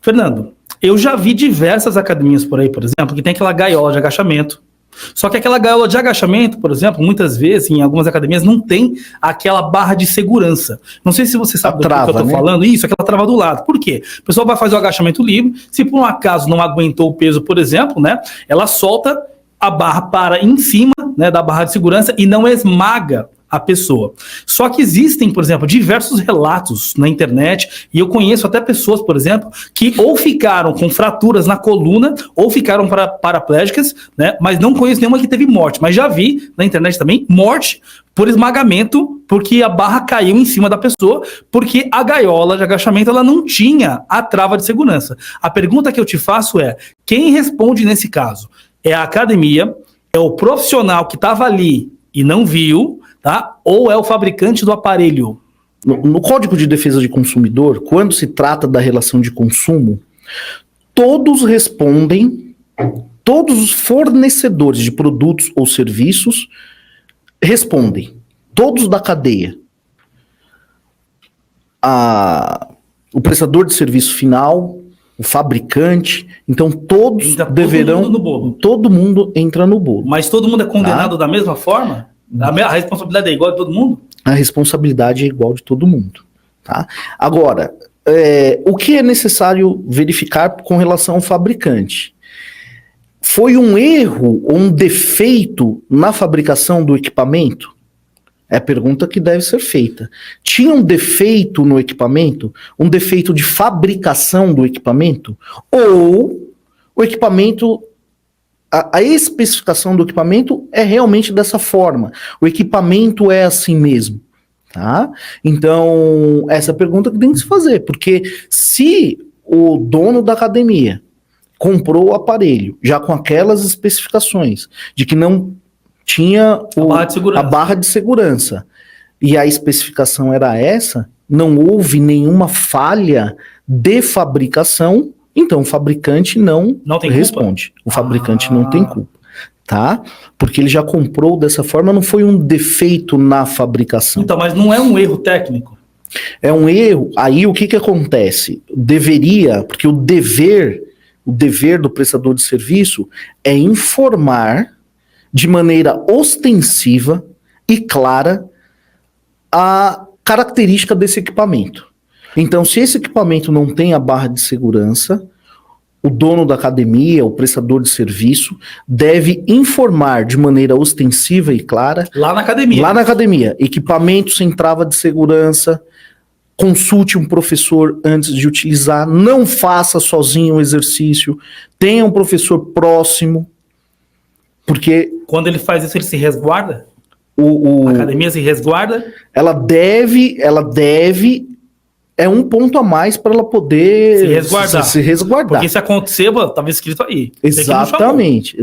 Fernando, eu já vi diversas academias por aí, por exemplo, que tem aquela gaiola de agachamento. Só que aquela gaiola de agachamento, por exemplo, muitas vezes, em algumas academias, não tem aquela barra de segurança. Não sei se você sabe do que eu estou falando. Isso, aquela trava do lado. Por quê? O pessoal vai fazer o agachamento livre, se por um acaso não aguentou o peso, por exemplo, né, ela solta a barra para em cima, né, da barra de segurança e não esmaga a pessoa. Só que existem, por exemplo, diversos relatos na internet, e eu conheço até pessoas, por exemplo, que ou ficaram com fraturas na coluna, ou ficaram paraplégicas, né? Mas não conheço nenhuma que teve morte. Mas já vi na internet também morte por esmagamento, porque a barra caiu em cima da pessoa, porque a gaiola de agachamento ela não tinha a trava de segurança. A pergunta que eu te faço é, quem responde nesse caso? É a academia, é o profissional que estava ali e não viu, tá? Ou é o fabricante do aparelho? No Código de Defesa de Consumidor, quando se trata da relação de consumo, todos respondem, todos os fornecedores de produtos ou serviços respondem, todos da cadeia. O prestador de serviço final, o fabricante, então todos deverão... Todo mundo no bolo. Todo mundo entra no bolo. Mas todo mundo é condenado da mesma forma? A responsabilidade é igual de todo mundo? A responsabilidade é igual de todo mundo. Tá? Agora, o que é necessário verificar com relação ao fabricante? Foi um erro ou um defeito na fabricação do equipamento? É a pergunta que deve ser feita. Tinha um defeito no equipamento? Um defeito de fabricação do equipamento? Ou o equipamento... A especificação do equipamento é realmente dessa forma. O equipamento é assim mesmo. Tá? Então, essa é a pergunta que tem que se fazer. Porque se o dono da academia comprou o aparelho já com aquelas especificações de que não tinha a barra de segurança e a especificação era essa, não houve nenhuma falha de fabricação, então o fabricante não responde. O fabricante não tem culpa, tá? Porque ele já comprou dessa forma, não foi um defeito na fabricação. Então, mas não é um erro técnico? É um erro. Aí o que acontece? Deveria, porque o dever do prestador de serviço é informar de maneira ostensiva e clara a característica desse equipamento. Então, se esse equipamento não tem a barra de segurança, o dono da academia, o prestador de serviço, deve informar de maneira ostensiva e clara... Lá na academia. Lá na academia. Equipamento sem trava de segurança, consulte um professor antes de utilizar, não faça sozinho o exercício, tenha um professor próximo, porque... Quando ele faz isso, ele se resguarda? A academia se resguarda? Ela deve... É um ponto a mais para ela poder se resguardar. Porque se acontecer, estava escrito aí. Exatamente.